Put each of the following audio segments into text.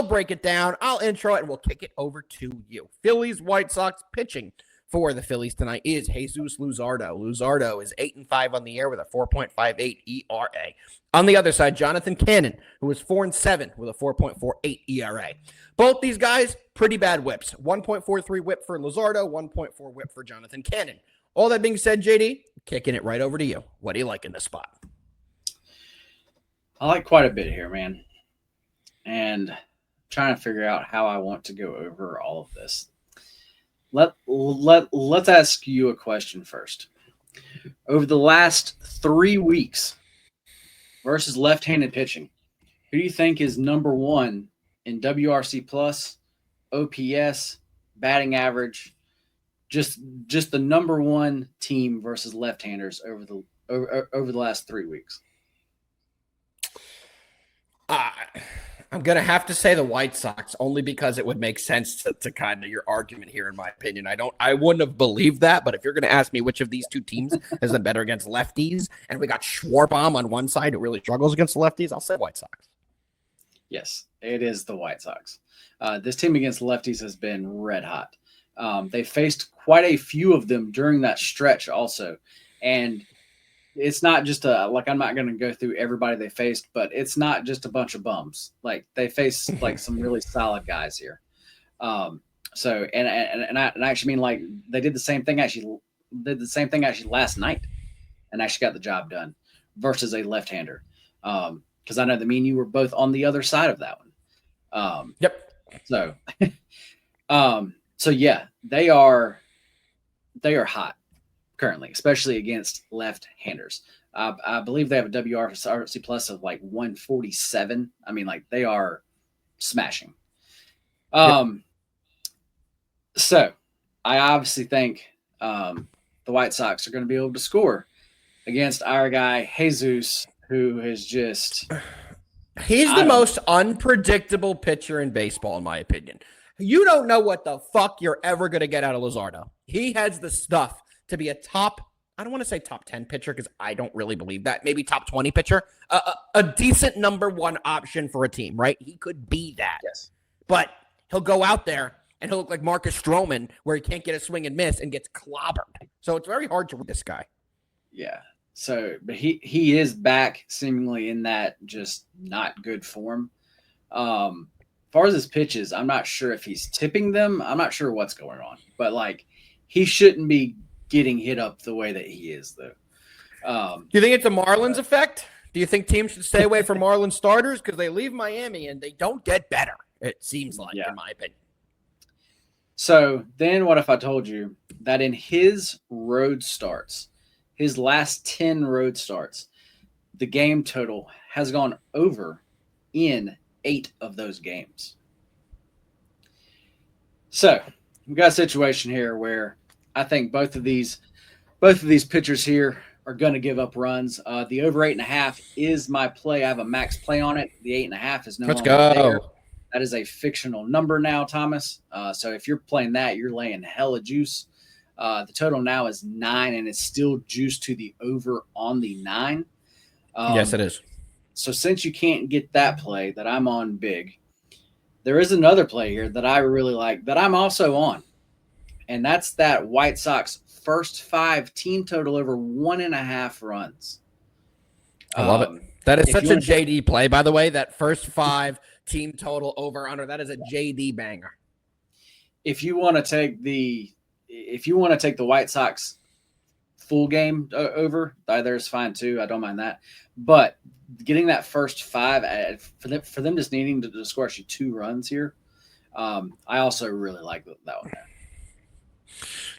break it down. I'll intro it, and we'll kick it over to you. Phillies, White Sox pitching for the Phillies tonight is Jesus Luzardo. Luzardo is 8-5 on the year with a 4.58 ERA. On the other side, Jonathan Cannon, who is 4-7 with a 4.48 ERA. Both these guys, pretty bad whips. 1.43 whip for Luzardo, 1.4 whip for Jonathan Cannon. All that being said, JD, kicking it right over to you. What do you like in this spot? I like quite a bit here, man. And trying to figure out how I want to go over all of this. Let's ask you a question first. Over the last 3 weeks versus left-handed pitching, who do you think is number one in WRC plus, OPS, batting average, just the number one team versus left-handers over the last 3 weeks? I'm going to have to say the White Sox only because it would make sense to kind of your argument here, in my opinion. I wouldn't have believed that, but if you're going to ask me which of these two teams has been better against lefties, and we got Schwarbaum on one side who really struggles against lefties, I'll say White Sox. Yes, it is the White Sox. This team against lefties has been red hot. They faced quite a few of them during that stretch also, and it's not just I'm not going to go through everybody they faced, but it's not just a bunch of bums. Like, they face like some really solid guys here. So I actually mean, like, they did the same thing actually last night and actually got the job done versus a left-hander. Because I know that me and you were both on the other side of that one. Yep. So, so yeah, they are hot currently, especially against left-handers. I believe they have a WRC plus of like 147. I mean, like, they are smashing. So I obviously think the White Sox are going to be able to score against our guy Jesus, who is just... He's the most unpredictable pitcher in baseball, in my opinion. You don't know what the fuck you're ever going to get out of Luzardo. He has the stuff to be a I don't want to say top 10 pitcher because I don't really believe that. Maybe top 20 pitcher. A decent number one option for a team, right? He could be that. Yes. But he'll go out there and he'll look like Marcus Stroman, where he can't get a swing and miss and gets clobbered. So it's very hard to read this guy. Yeah. So, but he is back seemingly in that just not good form. As far as his pitches, I'm not sure if he's tipping them. I'm not sure what's going on. But, like, he shouldn't be getting hit up the way that he is, though. Do you think it's a Marlins effect? Do you think teams should stay away from Marlins starters because they leave Miami and they don't get better? It seems like, in my opinion. So then what if I told you that in his road starts, his last 10 road starts, the game total has gone over in 8 of those games? So we've got a situation here where I think both of these pitchers here are going to give up runs. The over 8.5 is my play. I have a max play on it. The 8.5 is no longer there. That is a fictional number now, Thomas. So if you're playing that, you're laying hella juice. The total now is 9, and it's still juiced to the over on the 9. Yes, it is. So since you can't get that play that I'm on big, there is another play here that I really like that I'm also on. And that's that White Sox first 5 team total over 1.5 runs. I love it. That is such a JD play, by the way. That first 5 team total over under. That is a JD banger. If you want to take the White Sox full game over, either is fine too. I don't mind that. But getting that first 5 for them just needing to score actually 2 runs here, I also really like that one.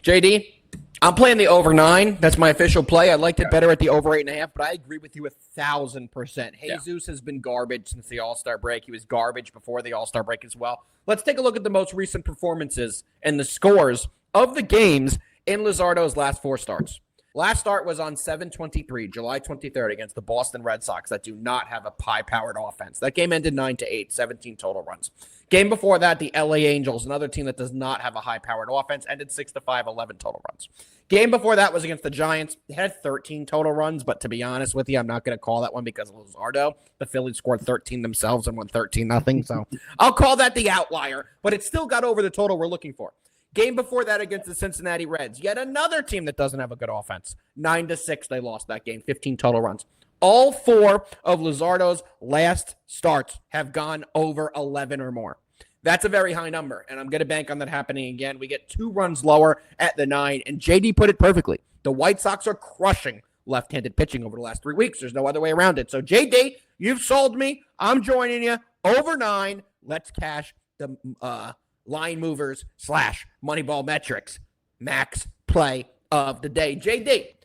JD, I'm playing the over 9. That's my official play. I liked it better at the over 8.5, but I agree with you 1,000%. Jesus has been garbage since the All-Star break. He was garbage before the All-Star break as well. Let's take a look at the most recent performances and the scores of the games in Luzardo's last 4 starts. Last start was on 7/23, July 23rd, against the Boston Red Sox that do not have a high-powered offense. That game ended 9-8, 17 total runs. Game before that, the LA Angels, another team that does not have a high-powered offense, ended 6-5, 11 total runs. Game before that was against the Giants. It had 13 total runs, but to be honest with you, I'm not going to call that one because of Luzardo. The Phillies scored 13 themselves and won 13-0, so I'll call that the outlier, but it still got over the total we're looking for. Game before that against the Cincinnati Reds, yet another team that doesn't have a good offense. 9-6, they lost that game, 15 total runs. All four of Luzardo's last starts have gone over 11 or more. That's a very high number, and I'm going to bank on that happening again. We get 2 runs lower at the 9, and JD put it perfectly. The White Sox are crushing left-handed pitching over the last 3 weeks. There's no other way around it. So, JD, you've sold me. I'm joining you. Over 9. Let's cash the line movers / Moneyball metrics. Max play of the day. JD,